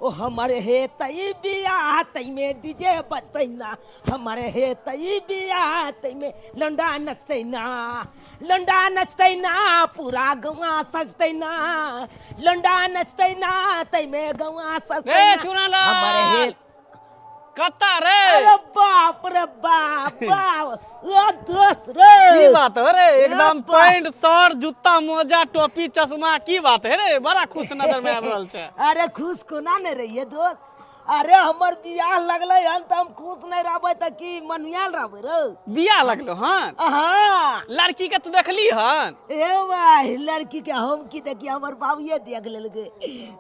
ओ हमारे हे तई बिया तई में डीजे बजतै ना हमारे हे तई बिया तई में लंडा नचतै ना पूरा गवा सजतै ना लंडा नचतै ना तई में गवा सजतै ना हमारे हे कत्ता रे अरे बाप रे बाप बाप ओ दोस्त रे की बात है रे एकदम पैंट शर्ट जूता मोजा टोपी चश्मा की बात है रे बड़ा खुश नजर में आब रहल छै अरे खुश कोना नहीं रहिए दोस्त अरे हमर बियाह लगले हन त हम खुश नहीं रहबै त की मनुयाल रहबै रे बियाह लगलो हन हां लड़की के तू देखली हन ए भाई लड़की के हम की देखी हमर बाबूए देख लेलकै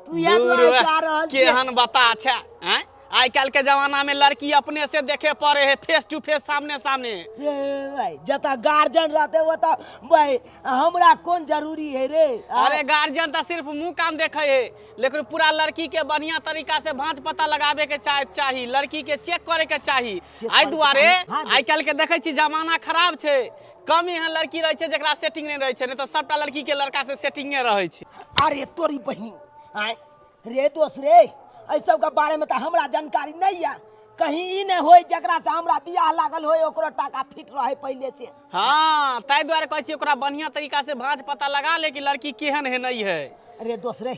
तू या दुआरे जा रहल छै केहन बता छै हैं आज कल के जमाना में लड़की अपने से देखे पड़े है फेस टू फेस सामने सामने भाई जता गार्जियन रहते वो तो भाई हमरा कौन जरूरी है रे अरे गार्जियन तो सिर्फ मुंह कान देखे है लेकिन पूरा लड़की के बढ़िया तरीका से भांज पता लगावे के चाहिए लड़की के चेक करे के चाहिए आई दुआरे आज कल के देखे छी जमाना खराब छै कम यहाँ लड़की रहे छै जेकरा सेटिंग नहीं रहे छै नहीं तो सबटा लड़की के लड़का से सेटिंगे रहे छै अरे तोरी बहिनी रे दोस्त रे ऐ सब के बारे में तो हमरा जानकारी नहीं है कहीं ई नहीं होय जकरा से हमरा बियाह लागल होय ओकरो टाका फिट रहे पहले से हां ताई द्वारे कहै छी ओकरा बढ़िया तरीका से भांज पता लगा ले कि लड़की केहन है नहीं है अरे दोस्त रे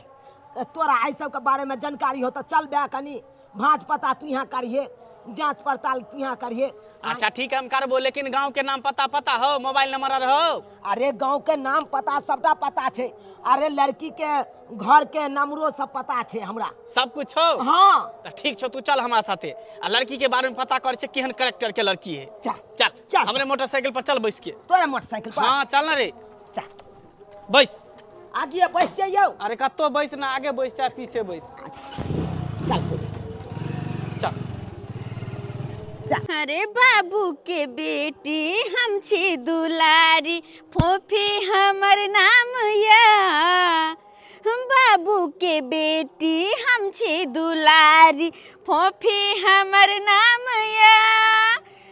तोरा ऐ सब के बारे में जानकारी हो तो चल बे कनी भांज पता तू यहाँ करिए जांच पड़ताल तू यहाँ करिए अच्छा ठीक है हम करबो लेकिन गांव के नाम पता हो मोबाइल नंबर हो अरे गांव के नाम पता सबटा पता छे अरे लड़की के घर के नंबरो सब पता छे हमरा सब कुछ हो हां तो ठीक छो तू चल हमरा साथे आ लड़की के बारे में पता कर छे केहन कैरेक्टर के लड़की है चल चल चल हमरे मोटरसाइकिल पर चल बैठ के तोरे मोटरसाइकिल पर हां चल ना रे चल बैठ आगे बैठ जाइयो अरे कत्तो बैठ ना आगे बैठ चाहे पीछे बैठ चल चल अरे बाबू के बेटी हम छी दुलारी फोफी हमर नाम या बाबू के बेटी हम छी दुलारी फोफी हमर नाम या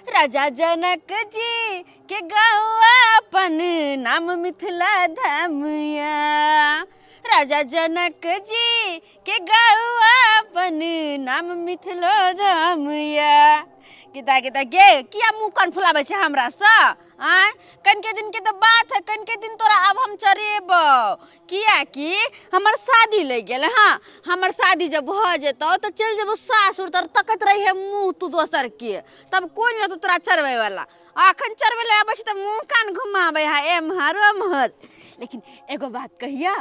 राजा जनक जी के गौआ अपन नाम मिथिला धाम या राजा जनक जी के गौआ अपन नाम मिथिला धाम या किता किता गे किया मुंह कान फुलाबे छै हमरा स आ कन के दिन के तो बात है कन के दिन तोरा अब हम चरेबो किया कि हमर शादी ले गेल हां हमर शादी जब भ जेतो तो चल जेबो सासुर तर तकत रही है मुंह तू दोसर के तब कोई न तो तोरा चरवे वाला अखन चरवे ले आबै छै त मुंह कान घुमाबे है एम्हर ओम्हर लेकिन एगो बात कहिया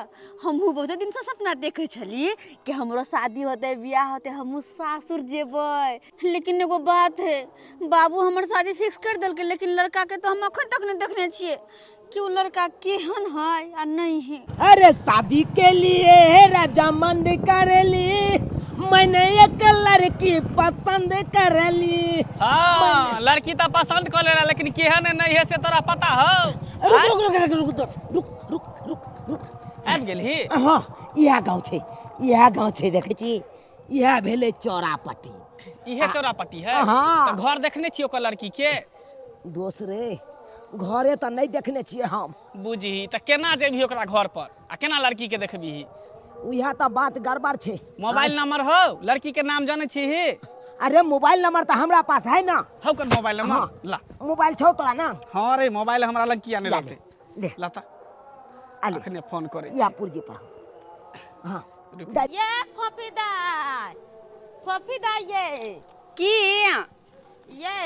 हमहू बहुत दिन से सपना देखे छली कि हमरो शादी होते बियाह होते हमहू सासुर जेबै लेकिन एगो बात है बाबू हमर शादी फिक्स कर देलकै लेकिन लड़का के तो हम अखन तक नहीं देखने छिए कि वो लड़का केहन है या नहीं है अरे शादी के लिए रजामंद करेली मैंने एक लड़की पसंद करेली हां लड़की तो पसंद कर लेला लेकिन केहन नहीं है से तोरा पता हो रुक आबि गेलही हां यह गांव छै देखै छी यह भेले चौरापट्टी इहे चौरापट्टी है हाँ। तो घर देखने छी ओकर लड़की के दोस्त रे घरे तो नहीं देखने छिए हम बुझी तो केना जेबही ओकरा घर पर आ केना लड़की के देखबी यह तो बात गड़बड़ छै मोबाइल नंबर हो लड़की के नाम जाने छी ही अरे मोबाइल नंबर तो हमरा पास है ना हो कर मोबाइल नंबर हाँ। ला मोबाइल छौ तोरा ना हां रे मोबाइल हमरा लग किया नहीं ला रहते ले लाता आले अखने फोन करे या पुरजी पर हां ये फफीदा ये की ये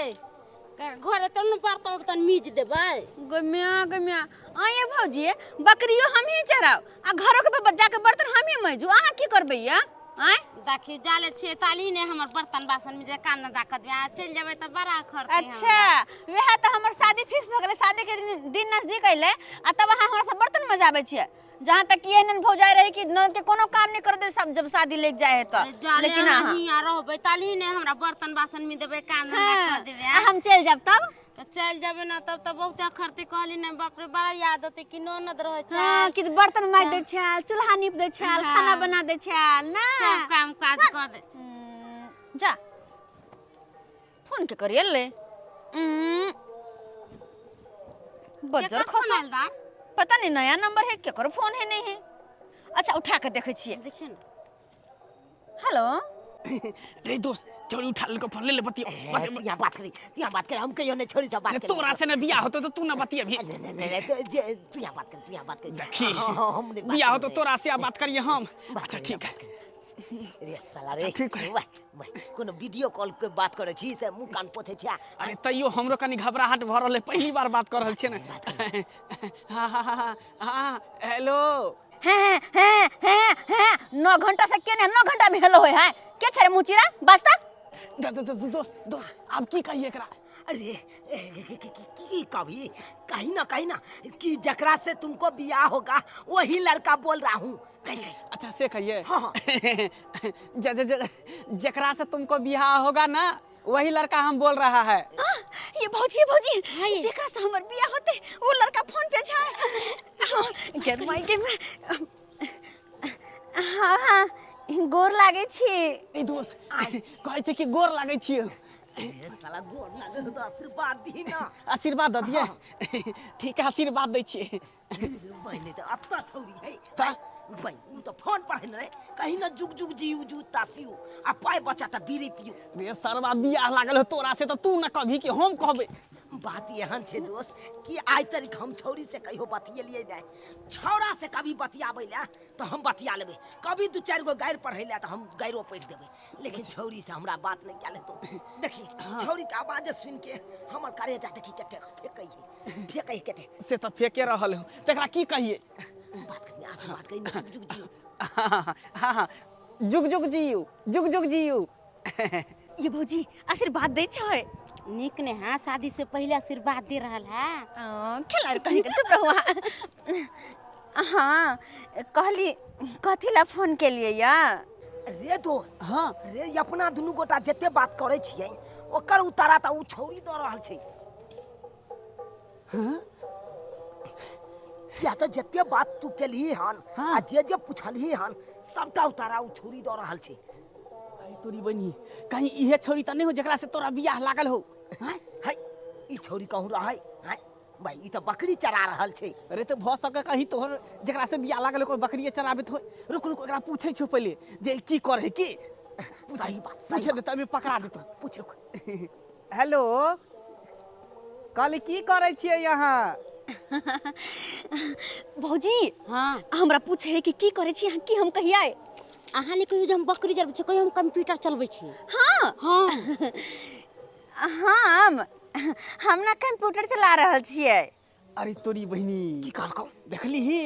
घर तन परतो तन मीज देबै गमिया आये भौजी बकरियो हम ही चराव आ घरो के बच्चा के बर्तन हम ही मजू आहा की करबै या आय देखी जाले छे ताली ने हमर बर्तन बासन में जे कान न दाकत बे चल जेबै त बड़ा खर्च अच्छा वह तो हमर शादी फिक्स भ गेलै शादी के दिन नजदीक अइले आ तब अहाँ हमरा से बर्तन मजाबै छियै जहां तक कि एहन भौजाई रहे कि न के कोनो काम नहीं कर दे सब जब शादी लेके जाए है तो लेकिन हां हिया रहबै ताली ने हमरा बर्तन बासन में देबै कान न दाकत देबै हम चल जाब तब तो चल जेबै ना तब त बहुत खर्च कहली ने बाप रे बड़ा याद होते कि ननद रहे छै हां कि बर्तन माज दे छाल चूल्हा नीप दे छाल खाना बना दे छाल ना सब काम काज कर दे जा फोन के करिए ले बजर खसल पता नहीं नया नंबर है केकर फोन है नहीं है अच्छा उठा के देखे छिए देखिए ना हेलो रे दोस्त छोड़ी उठा ले फोन ले बतिया यहाँ बात करी हम कहियो नहीं छोड़ी सब बात करी तोरा से ना बियाह होतो तो तू ना बतिया भी नहीं तू यहाँ बात कर देखी बियाह होतो तोरा से बात करिए हम अच्छा ठीक है रे साला रे ठीक है कोनो वीडियो कॉल के बात करे छी से मुंह कान पोछे छी अरे तैयो हमरो कनी घबराहट भ रहल है पहली बार बात कर रहल छी ना हां हेलो हैं 9 घंटा से केने 9 घंटा में हेलो है के छरे मुचिरा बस्ता दोस्त अब की कहिए एकरा अरे की कभी कहीं ना कि जकरा से तुमको बियाह होगा वही लड़का बोल रहा हूँ अच्छा से कहिए हाँ जकरा से तुमको बियाह होगा ना वही लड़का हम बोल रहा है ये भौजी जेकरा से हमर बियाह होते वो लड़का फोन पे छै के माई के हां गोर लागे छी ए दोस्त कहै छै कि गोर लागे छी साला गोर लागे तो आशीर्वाद दी ना आशीर्वाद द दिए ठीक है आशीर्वाद दै छी पहले तो अच्छा छोरी है ता भाई उ तो फोन पर है रे कहीं ना जुग जीउ जू तासिउ आ पाए बच्चा त बीड़ी पियो रे सरवा बियाह लागल हो तोरा से तो तू न कभी कि हम कहबे बात एहन छे दोस्त कि आज तक हम छोरी से कहियो बतियलिए जाए छौरा से कभी बतियाबै ला तो हम बतिया लेबे कभी दू चार गो गायर पढ़ैला तो हम गायरो पढ़ देबे लेकिन छौरी से हमरा बात नहीं काले तो देखी छौरी के आवाज सुन के हमर करेजा देखी कते फेकै कते से तो फेके रहल हो तकरा की कहिए बात करिए आशीर्वाद कहिए जुग जियो हां जुग जियो ये भौजी आशीर्वाद दै छै निक ने हाँ शादी से पहले आशीर्वाद दे रहा है खेलाड़ कहीं के चुप रहो हाँ कहली कथी ला फोन के लिए या रे दोस्त हाँ रे अपना दुनू गोटा जते बात करे छियै ओकर उतारा त उ छौरी द रहल छै हां या तो जते बात तू केली हन आ जे पूछली हन सबटा उतारा उ छौरी द रहल छै तोरी बनी कहीं इहे छोरी त नहीं हो जकरा से तोरा बियाह लागल हो हाय ई छोरी कहूं रहै हाय भाई ई त बकरी चरा रहल छै अरे तो भ सके कहीं तोहर जकरा से बियाह लागल कोई बकरी चराबे तो रुक एकरा पूछै छौ पहले जे की करे की सही बात पूछे दे तबे पकड़ा देतो पूछ हेलो काली की करे छियै यहाँ भौजी हाँ हमरा पूछे है कि की करे छी यहाँ की हम कहिए अहाँ ने कहियो हम बकरी चलबै छी कहियो हम कंप्यूटर चलबै छी हाँ हम ना कंप्यूटर चला रहल छियै अरे तोरी बहिनी की कहलकौ देखली ही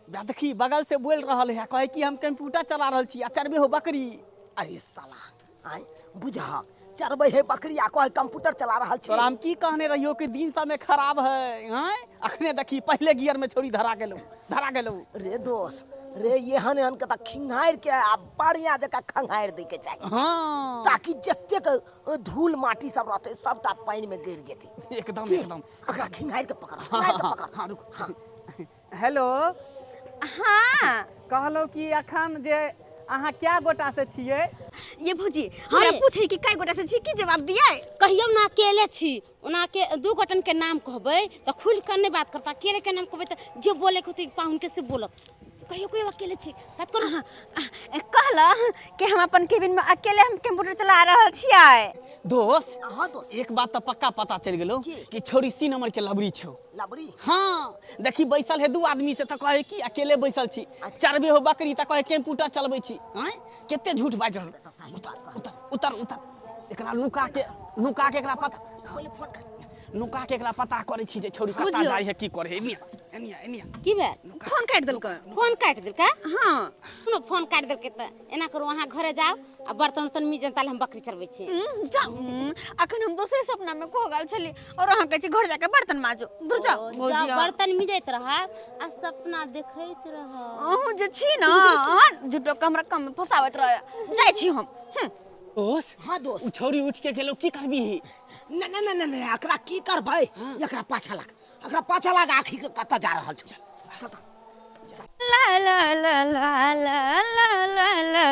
देखी बगल से बोल रहल है कहे कि हम कंप्यूटर चला रहल छी आ चरबे हो बकरी अरे साला आय बुझा चरबै है बकरी आ कहे कंप्यूटर चला रहल छी तोरा हम की कहने रहियो कि दिन समय खराब है हैं अखने देखी पहले गियर में छोरी धरा गेलो रे दोस्त रे एहन एहन के त खिंगार के आ बढ़िया जका खंगार दे के चाहिए हां ताकि जत्ते के धूल माटी सब रहते सबटा पानी में गिर जेते एकदम अगर खिंगार के पकड़ हां रुक हेलो हाँ कहलो कि अखन जे अहाँ क्या गोटा से छियै ये भौजी हमरा पूछे कि कै गोटा से छी की जवाब दियै कहियो ना अकेले छी ओना के दू गोटन के नाम कहबै त खुल कर नहीं बात करता अकेले के नाम कहबै त जे बोले के होते पाहुन के से बोलत कहियो कोई अकेले छी बात करू कहला कि हम अपन केबिन में अकेले हम कंप्यूटर चला रहल छियै दोस्त हां दोस्त एक बात तो पक्का पता चल गेलो कि छोरी सी नंबर के लबरी छौ लबरी हाँ देखी बैसल है दू आदमी से तो कहे कि अकेले बैसल छी चरबे हो बकरी त कहे कंप्यूटर चलबै छी हैं केते झूठ बाज रहल उतर एकरा नुका के एकरा पता नुका के एकरा पता करे छी जे छोरी कता जाय है की करे है एनिया की बे फोन काट देलकै हां सुनो फोन काट देलकै त एना करू अहाँ घरे जाओ आ बर्तन मी जनताले हम बकरी चरबै छी अखन हम दोसरे सपना में खो गेल छली और अहाँ कहै छी घर जाके बर्तन माजो दूर जाओ भौजी बर्तन मिजैत रह आ सपना देखैत रह अहूँ जे छी ना जुटो के हमरा कम फसावत रह जाय छी हम दोस्त हां दोस्त छोरी उठ के गेलो की करबी नहीं एकरा की करबै एकरा पाछा लाग आखिर कता जा रहल छ ला ला ला ला ला ला ला ला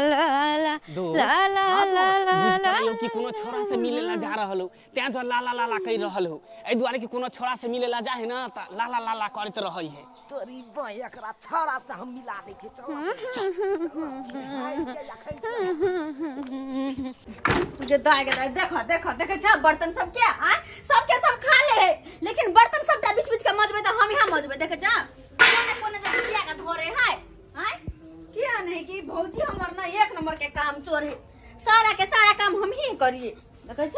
ला बुझतायो कि कोनो छोरा से मिले ला जा रहल हो त्या तो ला ला ला ला कहि रहल हो ए दुआरे कि कोनो छोरा से मिले ला जा है ना त ला ला ला ला करत रहई है तोरी बय एकरा छोरा से हम मिला दै छी ये दागे देखो देखो देखे छ बर्तन सब क्या हां सबके सब खा ले है लेकिन बर्तन सबटा बीच बीच के मजबे तो हम यहां मजबे देखे छ कोने जब बिया का धोरे है हां क्या नहीं कि भौजी हमर ना एक नंबर के काम चोर है सारा के सारा काम हम ही करिए देखे छ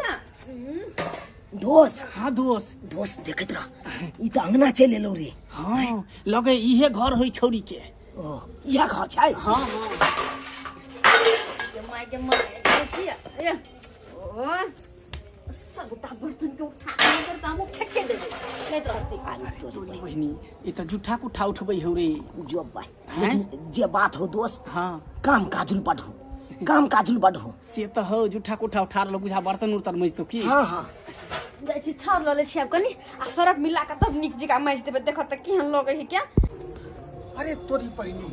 दोस्त हाँ दोस्त देखत रह ई त अंगना चले लो रे हाँ लगे इहे घर होई छौरी के ओ इहा घर छै हाँ के माय देखिए अरे ओ सबटा बर्तन के उठा के करता हम फेंक देबे नहीं तो रहती अरे तोरी बहिनी ई त जुठा कुठा उठबै हौ रे जो भाई लेकिन जे बात हो दोस्त हाँ काम काजुल बढ़ू से त हो जुठा कुठा उठा लो बुझा बर्तन उर्तन मज तो की हाँ हाँ जाइ छी छाड़ ल ले छी अब कनी आ सरफ मिला के तब निक जगह मैच देबे देखो त केहन लगे है क्या अरे तोरी परिनी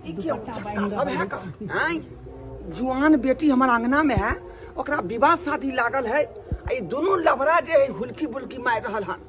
ई के चक्का सब है का हैं जुआन बेटी हमर अंगना में है ओकरा विवाह शादी लागल है ई दोनों लबरा जे है हुलकी बुलकी मार रहल हन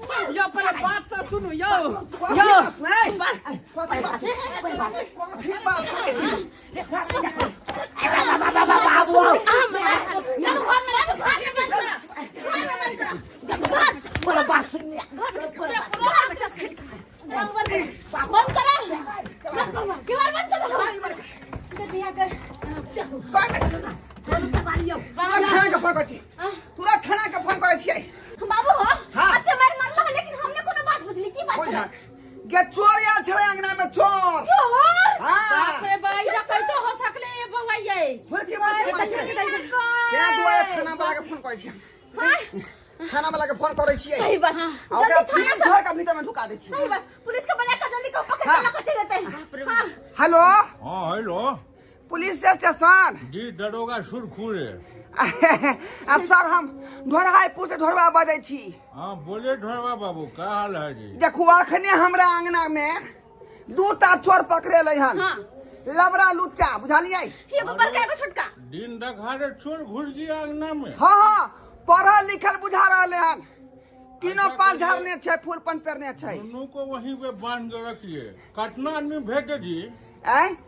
बाबू यो पहले बात तो सुनो यो खाना के फोन करे छियै बाबू हो हाँ। अते मार मारला लेकिन हमने कोनो बात बुझली की बात है के चोर आयल छलै अंगना में चोर चोर हां अरे भाई या कहीं तो हो सकले ये बउआ ये फुलकी के दुआरे खाना वाला के फोन करे छियै खाना वाला के फोन करे छियै सही बात ओकरा पुलिस घर के भीतर में ढुका दे छियै सही बात पुलिस को बजा के जल्दी को पकड़ के लेके देते हैं हां हेलो हाँ हेलो पुलिस स्टेशन जी दरोगा सुरखुरे सर हम ढोरहाईपुर से ढोरवा बजै छी हाँ बोले ढोरवा बाबू क्या हाल है जी देखू अखने हमरा अंगना में दूटा चोर पकड़े ले हन लबरा लुच्चा बुझलियै एगो बड़का एगो छोटका दिन दखाड़े चोर घुस गया अंगना में हाँ पढ़ल लिखल बुझा रहले हन तीनों पाल झाड़ने छै फूल पन पेरने छै दोनों को वहीं पे बांध के रखिए कतना आदमी भेजे जी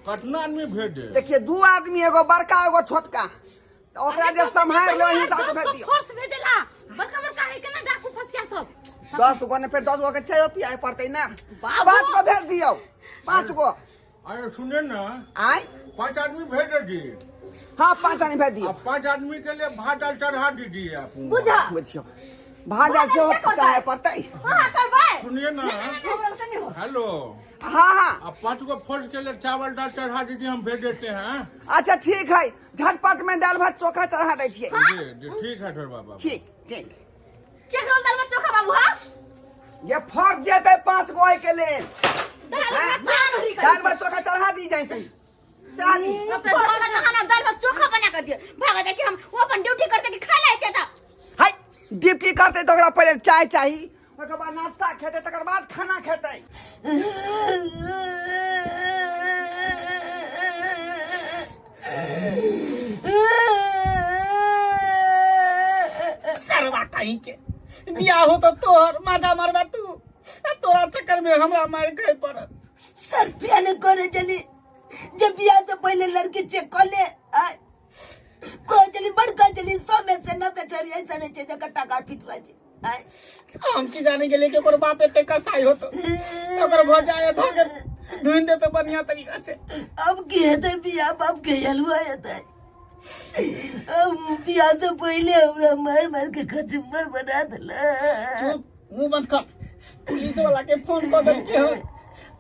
कतना आदमी भेजे देखिए दू आदमी एगो बड़का एगो छोटका ओकरा जे संभाल ले ओहि हिसाब से भेज दियो फोर्स भेजेला बड़का है के ना डाकू फसिया सब 10 गो ने फिर 10 गो के चाय पियाए पड़ते ना 5 गो भेज दियो 5 गो अरे सुने ना आय 5 आदमी भेजे जी हाँ 5 आदमी भेज दियो अब 5 आदमी के लिए भात दाल चढ़ा दीजिए आप बुझा बुझियो भाजा से चाय पड़ते हां करबे सुनिए ना हमरा से नहीं हो हेलो हाँ हाँ अब 5 गो फोर्स के लिए चावल दाल चढ़ा दीजिए हम भेज देते हैं अच्छा ठीक है झटपट में दाल भात चोखा चढ़ा दे छियै जी ठीक है ढोरवा बाबू ठीक ठीक के खल दाल में चोखा बाबू हां ये फर्ज जेते 5 गो के लेल दाल भात चोखा चढ़ा दी जैसे चढ़ा दी अपना वाला खाना दाल भात चोखा बना कर दियो भागा दे कि हम वो अपन ड्यूटी करते कि खा लेते था हाय ड्यूटी करते तो ओकरा पहले चाय चाहिए ओकर बाद नाश्ता खेते तकर बाद खाना खेते सरवा कहीं के बियाह हो तो तोहर माथा मारबा तू तोरा चक्कर में हमरा मार गए पर सर पियाने करे चली जब बियाह से पहले लड़की चेक कर ले को चली बड़का चली 100 में से 90 चढ़ी ऐसा नहीं चाहिए कट्टा काट फिट रह हम की जाने के लिए के ओकर बाप एते कसाई हो तो ओकर भ जाए धके ढूंढ दे तो बढ़िया तरीका से अब की हेते बियाह बाप के हलवा हेते अब बियाह से पहले हमरा मार मार के कचुम्बर बना देला चुप मुंह बंद कर पुलिस वाला के फोन कर दे के हो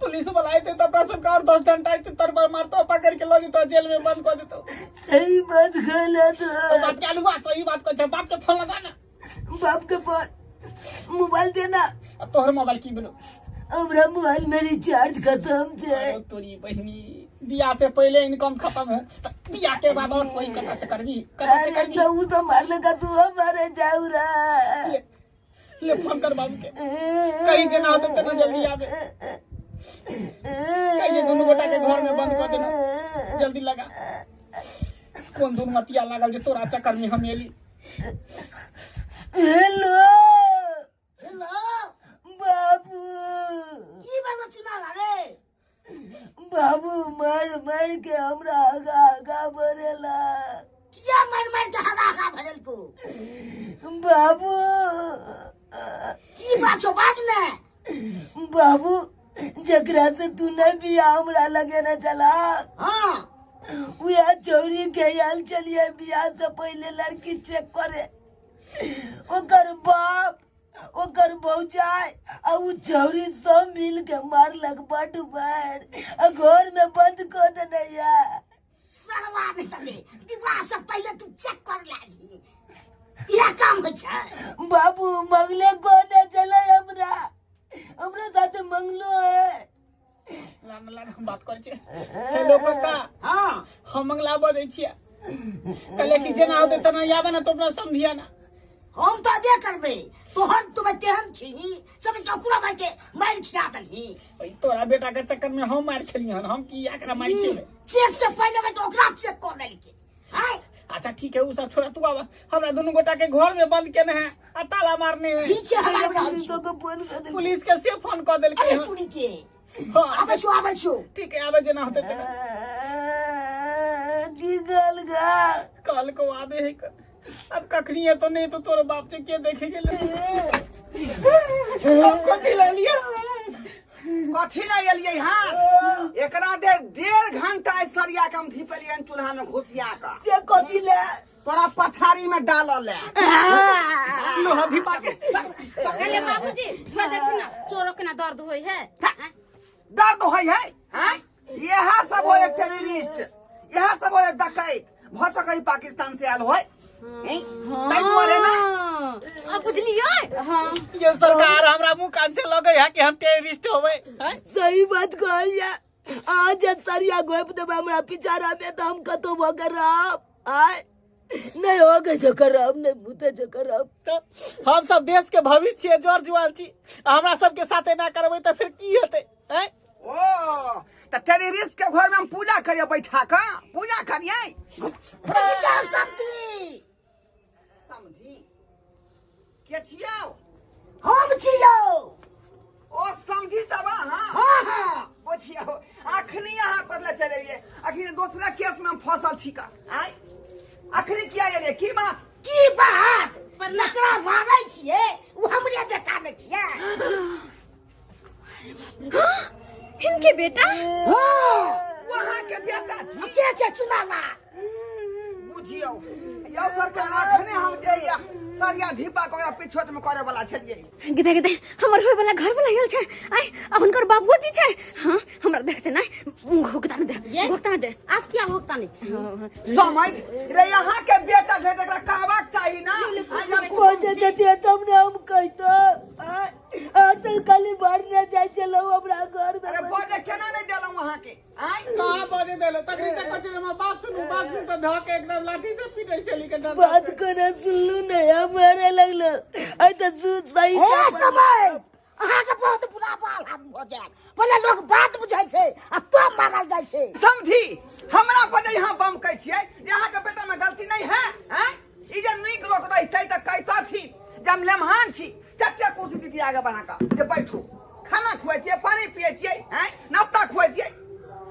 पुलिस वाला आते तो अपना सब और 10 घंटा तर पर मारतो पकड़ के ले जतो जेल में बंद कर देतो सही बात कहला तो बात चालू बा सही बात को जब बाप के फोन लगा ना बाप के पास मोबाइल देना तोहर मोबाइल की बोलो अब मोबाइल में रिचार्ज खत्म छे तोरी बहनी बियाह से पहले इनकम खत्म हो तो बियाह के बाद और कोई कथा से करबी अरे तो उ तो मार लेगा तू हमारे जाऊ रा ले फोन कर बाबू के कहीं जना हो तो तना जल्दी आवे कहीं दोनों गोटा के घर में बंद कर देना जल्दी लगा कौन दूर मतिया लागल जे तोरा चक्कर में हम एली हेलो हेलो बाबू की बात चुना रे बाबू मार मार के हमरा आगा आगा भरेला क्या मार मार के आगा आगा भरेल को बाबू की बात छो बात ने बाबू जकरा से तू नहीं भी हमरा लगे न चला हां उया चोरी के याल चलिए बियाह से पहले लड़की चेक करे ओकर बाप ओकर बहुचाय आ उ चौरी सब मिल के मारलक बट बैठ घर में बंद कर देने या सरवा नहीं तबे विवाह से पहले तू चेक कर लाजी यह काम के छै बाबू मंगले कोने चले हमरा साथे मंगलो है लान लान हम बात कर छे हेलो पक्का हां हम मंगला बजै छियै कले की जेना होते तना आवे ना तो अपना समझिया ना हम तो दे करबे तोहर तुम्हें केहन छी सब टकुरा भाई के मार खिया दही ओई तोरा बेटा के चक्कर में हम मार खेली हन हम की एकरा मार खेले चेक से पहले में तो ओकरा चेक कर देल के हां अच्छा ठीक है उ सब छोड़ा तू आवा हमरा दोनों गोटा के घर में बंद केने है आ ताला मारने है ठीक है हम पुलिस को फोन कर दे पुलिस के से फोन कर देल के अरे तुड़ी के हां आबे छो ठीक है आवे जेना होते तेना की गल गा कल को आवे है अब कखनी है तो नहीं तो तोरे बाप से के देखे गेले कथी ले लिया कथी ले एलियै हां एकरा दे 1.5 घंटा सरिया कम धीपलियन चूल्हा में घुसिया का से कथी ले तोरा पछाड़ी में डालल है लोहा भी पाके कहले बाबूजी छोड़ देखी ना चोरों के ना दर्द होई है दर्द होय है हैं यह सब हो एक टेररिस्ट यह सब हो एक डकैत भ सकै पाकिस्तान से आयल होय नहीं बोले ना अब बुझलिए हां ये सरकार हमरा मुंह कान से लगे है कि हम टेररिस्ट होवे सही बात कहलिया आज सरिया गोप देबे हमरा पिछाड़ा में तो हम कतो भगरब आय नहीं हो गए जो करब नहीं भूते जो करब तो हम सब देश के भविष्य छियै जोर जुआल छी हमरा सब के साथे ना करबै त फिर की हेतै हैं ओ त टेररिस्ट के घर में हम पूजा करिए बैठा का पूजा करिए समझी के छियौ हम छियौ ओ समझी सब हां हां हां बुझियो अखनी यहाँ पर ले चले लिए अखनी दूसरा केस में हम फसल छी का आय अखनी किया ये की बात पर लकड़ा मारै छिए उ हमरे बेटा में छिए इनके बेटा वहाँ के बेटा छी के छे चुनाला बुझियो यो सरकार अखने हम जइया सरिया ढीपा को पिछोत में करे वाला छलिए गिदे गिदे हमर होय वाला घर वाला गेल छै आय हुनकर बाबूजी छै हां हमरा देखते ना भुगतान दे आप क्या भुगतान छी समझ रे यहाँ के बेटा छै तकरा कहबाक चाहिए ना आज हम कोन देते तुमने हम कहतो आतल काली मारने जाय चलो हमरा घर में अरे बोले केना नहीं देलौ वहाँ के आय कहां बजे देले तकरी से कचरे में बात सुन तो धके एकदम लाठी से पीटे चली के डर बात करना सुनलू नहीं हमारे लगलो आई तो सूद सही ए समय अहाँ के बहुत बुरा बाल हम हो जाय पहले लोग बात बुझाय छै आ तो मारल जाय छै समझी हमरा पर यहाँ बम कह छियै यहाँ के बेटा में गलती नहीं है हैं ई जे नीक लोग रहतै त कहता थी जब लेमहान छी चच्चा कुर्सी दीदी आगे बना का जे बैठो खाना खुआइतिए पानी पिएतिए हैं नाश्ता खुआइतिए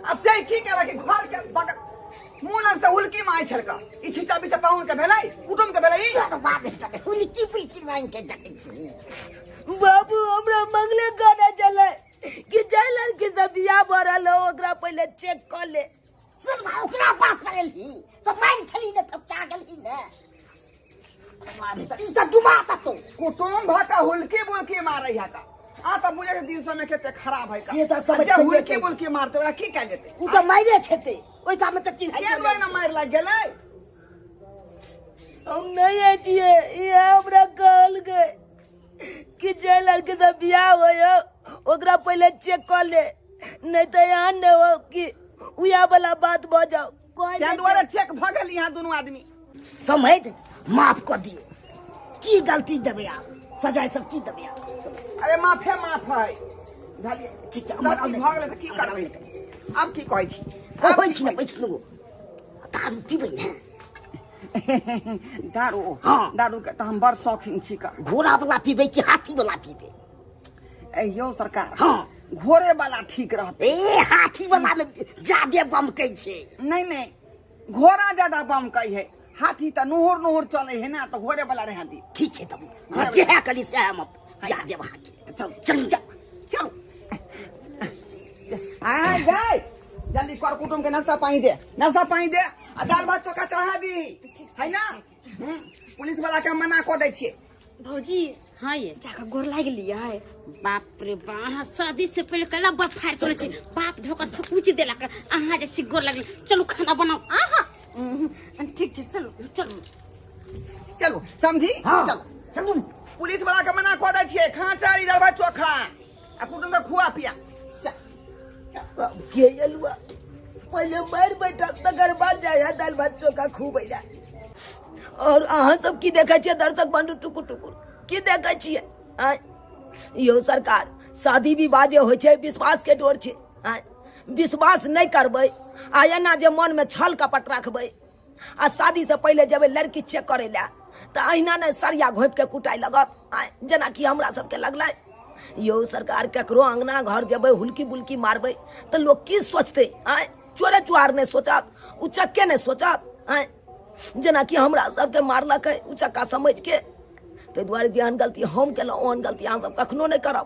आ से की केला कि घर के बगल मुंह से उल्की माय छलका ई छिचा बिचा पाउन के भेलै कुटुम के भेलै तो बात है उल्टी पिल्टी मांग के जाके बाबू हमरा मंगले गाना चले कि जाय लड़की से बियाह भरल हो ओकरा पहले चेक कर ले सुन भाई ओकरा बात करली तो मार थली ने थपचा गेली ने इस डुबा तो कुटुम भाका हुल्की बुल्की मारै है का आ त मुझे दिन समय केते खराब है का से त सब हुल्की बुल्की मारते ओरा की कह देते उ तो मारे खेते ओइ का में तक चीज ये दोय ना मार लग गेलै हम नहीं आतिए ये हमरा कहल गए कि जे लड़के से बियाह होयो ओकरा पहले चेक कर ले नहीं तो यहाँ न हो कि उया वाला बात बजाओ कोई क्या द्वारा चेक भ गेल यहाँ दोनों आदमी समझ माफ कर दियो की गलती देबे आप सजाए सब चीज देबे आप अरे माफ है झालिए ठीक है गलती भ गेल त की करबै अब की कहै छी कहै छी न पैसलो दारू पीबै ने दारू हाँ। दारू के त हम बड़ शौकीन छी का घोड़ा वाला पीबै कि हाथी वाला पीबै ए यो सरकार हाँ घोड़े वाला ठीक रहते ए हाथी वाला में ज्यादा बम कै छे नहीं घोड़ा ज्यादा बम कही है हाथी त नोहर चले है ना तो घोड़े वाला रह दी ठीक है तब जे है कली से हम जा देब हाथी चल चल चलो हाँ जाए जल्दी कर कुटुम के नाश्ता पानी दे आ दाल भात चोखा चढ़ा दी है ना पुलिस वाला के मना कर दे छिए भौजी हाँ ये जाकर गोर लाग लिया है बाप रे बा अहाँ शादी से पहले कला बाप फाड़ चले छी बाप धोका थकुची देला कर अहाँ जैसी गोर लागल चलो खाना बनाओ आहा ठीक ठीक चलो चलो चलो समझी हाँ चलो चलू पुलिस वाला के मना कर दे छिए खा चारी दाल भात चोखा आ कुटुम के खुआ पिया अब के एलुआ पहले मार बैठल तकर बाद जाए दाल भात चोखा खूब जा और अहाँ सब की देखे छियै दर्शक बंधु टुकुर टुकुर की देखे छियै यो सरकार शादी विवाह जे होइ छै विश्वास के डोर छै विश्वास नहीं करबै आ एना जे मन में छल कपट रखबै आ शादी से पहले जेबै लड़की चेक करे ला तो अहिना ने सरिया घोप के कुटाई लगत जेना कि हमरा सबके लगलै यो सरकार केकरो अंगना घर जेबै हुलकी बुलकी मारबै तो लोग की सोचते चोरे चुहार ने सोचत उचक्के ने सोचत जेना कि हमरा सबके मारलक है उचक्का समझ के ताहि दुआरे जेहन गलती हम केलहुँ ओहन गलती अहाँ सब कखनो नहीं करब।